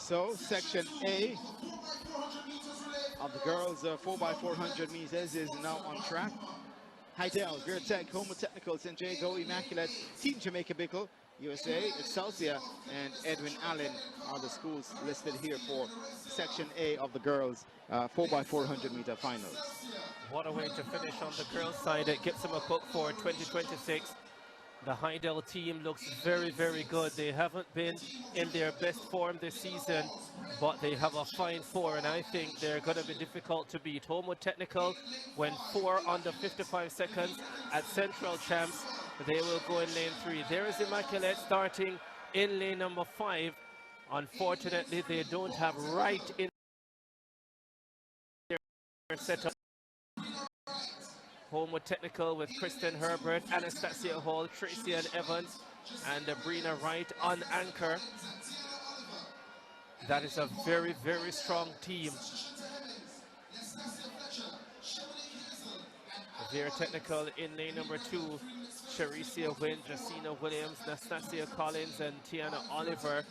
So, section A of the girls 4x400 meters is now on track. Heidel, Greer Tech, Homo Technical, St. Jago, Immaculate, Team Jamaica Bickle, USA, Excelsior, and Edwin Allen are the schools listed here for section A of the girls 4x400 meter finals. What a way to finish on the girls' side at Gibson McCook for 2026. The Heidel team looks very, very good. They haven't been in their best form this season, but they have a fine four, and I think they're going to be difficult to beat. Homo Technical went 4 under 55 seconds at Central Champs. They will go in lane 3. There is Immaculate starting in lane number 5. Unfortunately, they don't have right in their setup. Homo Technical with Kristen Herbert, Anastasia Hall, Tracy and Evans, and Brina Wright on anchor. That is a very, very strong team. Very Technical in lane number 2, Charicia Wynn, Jacina Williams, Nastasia Collins, and Tiana Oliver.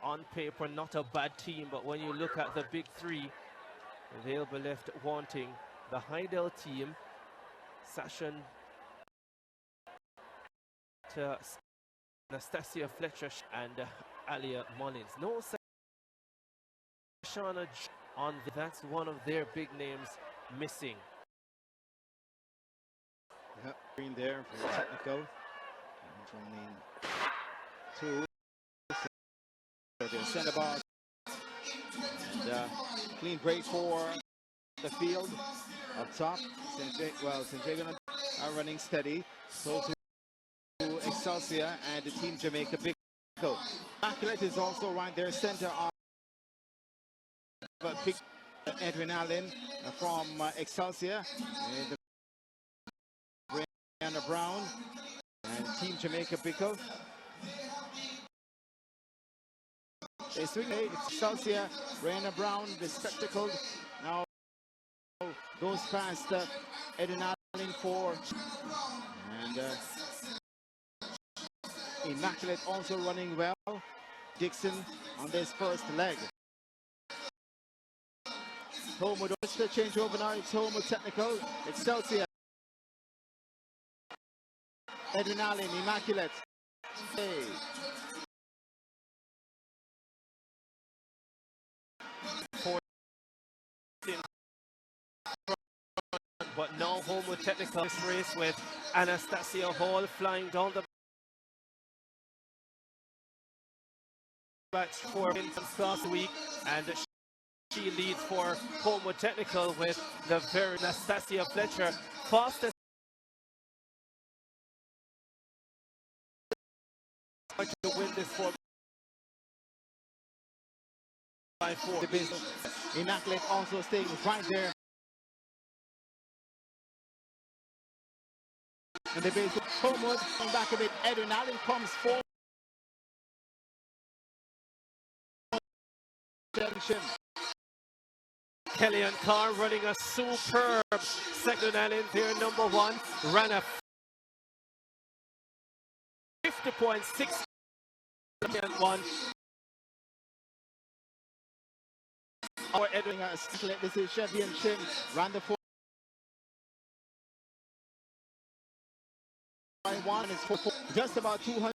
On paper, not a bad team, but when you look at the big three, they'll be left wanting. The Heidel team, Sasha to Nastasia Fletcher and Alia Mullins. No Shana on that's one of their big names missing. Yep, green there for the Technical. And from lane 2. So the center bar. And clean break for the field. Up top, St. Jago are running steady. So to Excelsior and the Team Jamaica Bickle. Immaculate is also right there, center of Edwin Allen from Excelsior. And Brianna Brown and Team Jamaica Bickle. They swing Excelsior, Brianna Brown, the spectacled. Now goes past Edwin Allen for, and Immaculate also running well. Dixon on this first leg. Homo does the change over now. It's Homo Technical. Excelsior. Edwin Allen, Immaculate. Hey. But no Homo Technical this race with Anastasia Hall flying down the back for last week, and she leads for Homo Technical with the very Anastasia Fletcher, fastest to win this 4x4. Immaculate also staying right there. And the base Homo coming back a bit. Edwin Allen comes forward. Kellyanne Carr running a superb second Allen there, number 1. Ran a 50.6 and 1. Our Edwin, this is Chevy and Chin, ran the 4. One is for just about 200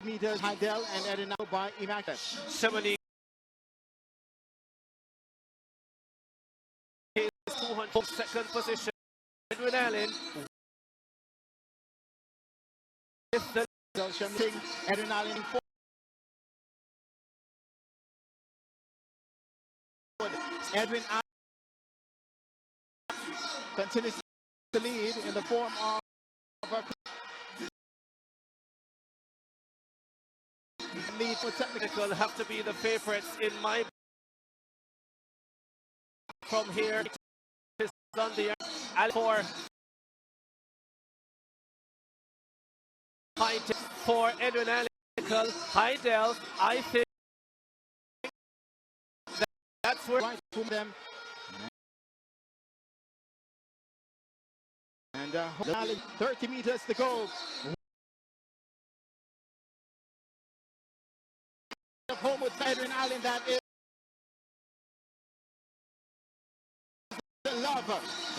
meters. Heidel and Edwin by Immaculate. 70 202nd position. Edwin Allen with the Edwin Allen forward. Edwin Allen continues to lead in the form of lead for Technical have to be the favorites in my from here. Is on the for Edwin Allen. Heidel, I think that's where right from them. And 30 meters to go. home with Adrian Allen. That is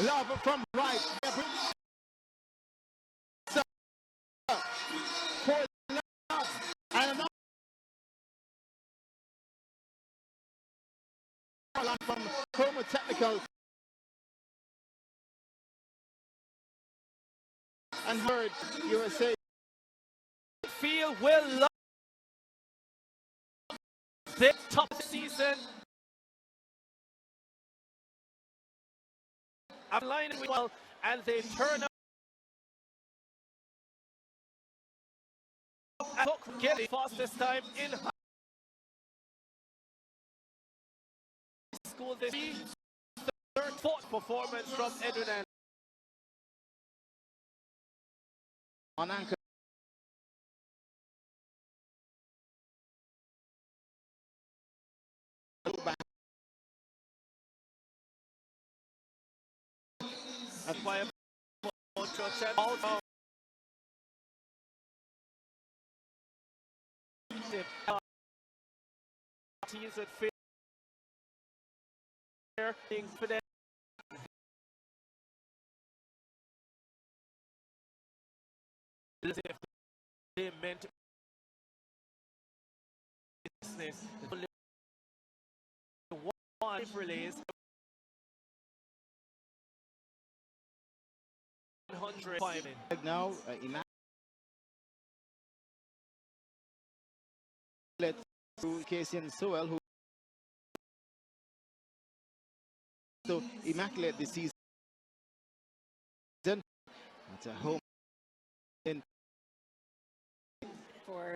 Love from right. For Love. And another from Chroma Technical. And heard USA. Feel will love the top of the season. I'm lining well, and they turn up. McCook getting fastest time in high school this week. Third, fourth performance from Edwin Allen. On anchor. That's why I'm also teams with fair things for them. If they meant business, only one relays 105 Now, immaculate to Casey and Sewell, who so immaculate this season. It's a home in for